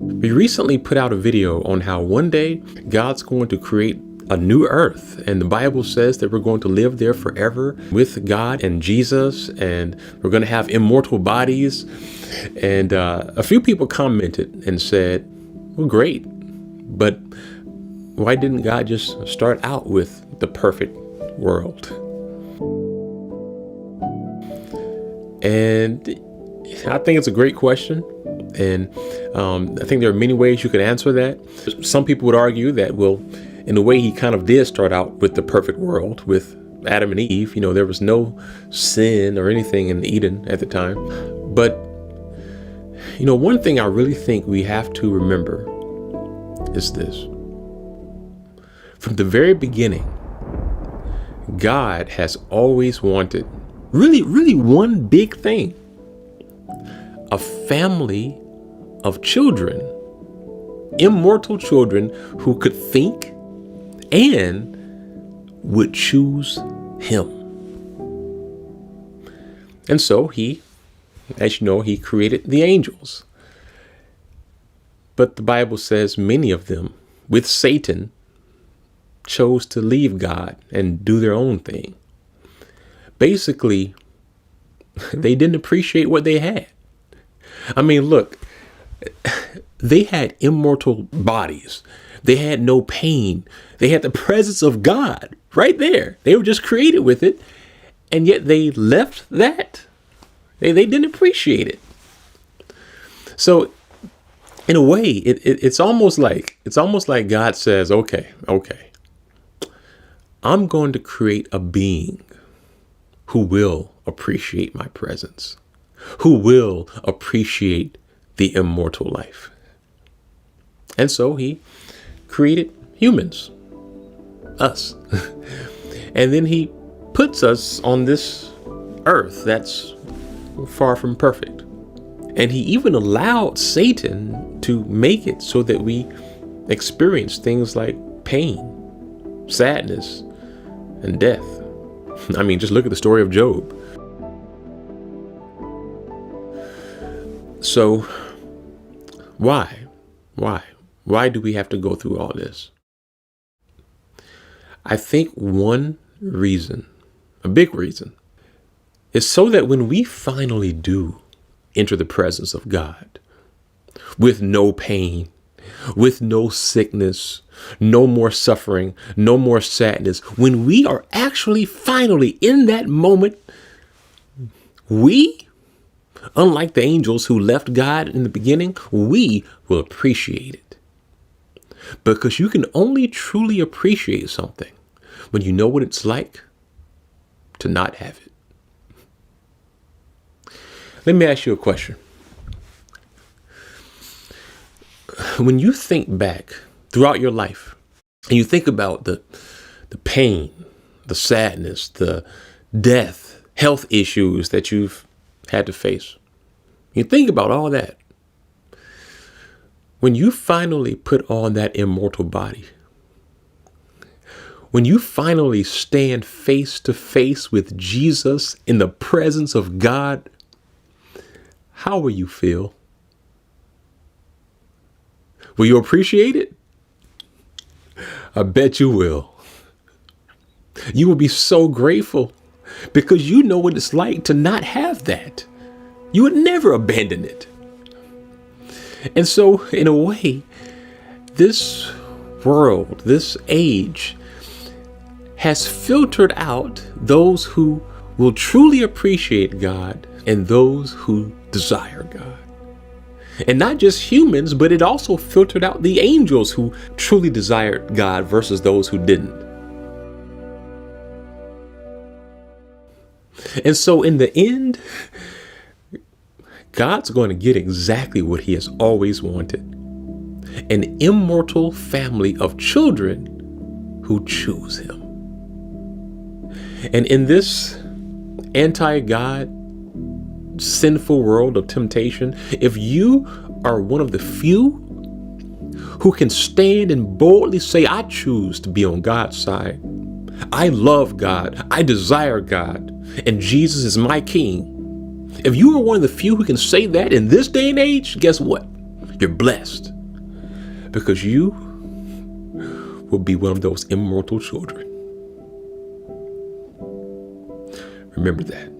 We recently put out a video on how one day God's going to create a new earth, and the Bible says that we're going to live there forever with God and Jesus, and we're going to have immortal bodies. And a few people commented and said, well, great, but why didn't God just start out with the perfect world? And I think it's a great question. And I think there are many ways you could answer that. Some people would argue that, well, in a way, he kind of did start out with the perfect world with Adam and Eve. You know, there was no sin or anything in Eden at the time. But, you know, one thing I really think we have to remember is this. From the very beginning, God has always wanted really one big thing: a family of children, immortal children who could think and would choose him. And so he, as you know, he created the angels. But the Bible says many of them, with Satan, chose to leave God and do their own thing. Basically, they didn't appreciate what they had. I mean, look, they had immortal bodies. They had no pain. They had the presence of God right there. They were just created with it. And yet they left that. They didn't appreciate it. So in a way, it's almost like God says, okay, I'm going to create a being who will appreciate my presence, who will appreciate the immortal life. And so he created humans, us. And then he puts us on this earth that's far from perfect. And he even allowed Satan to make it so that we experience things like pain, sadness, and death. I mean, just look at the story of Job. So why do we have to go through all this? I think one reason, a big reason, is so that when we finally do enter the presence of God with no pain, with no sickness, no more suffering, no more sadness, when we are actually finally in that moment, we, unlike the angels who left God in the beginning, we will appreciate it. Because you can only truly appreciate something when you know what it's like to not have it. Let me ask you a question. When you think back throughout your life and you think about the pain, the sadness, the death, health issues that you've had to face, you think about all that. When you finally put on that immortal body, when you finally stand face to face with Jesus in the presence of God, how will you feel? Will you appreciate it? I bet you will. You will be so grateful because you know what it's like to not have that. You would never abandon it. And so, in a way, this world, this age, has filtered out those who will truly appreciate God and those who desire God. And not just humans, but it also filtered out the angels who truly desired God versus those who didn't. And so in the end, God's going to get exactly what he has always wanted: an immortal family of children who choose him. And in this anti-God, sinful world of temptation, if you are one of the few who can stand and boldly say, I choose to be on God's side, I love God, I desire God, and Jesus is my King. If you are one of the few who can say that in this day and age, guess what? You're blessed. because you will be one of those immortal children. Remember that.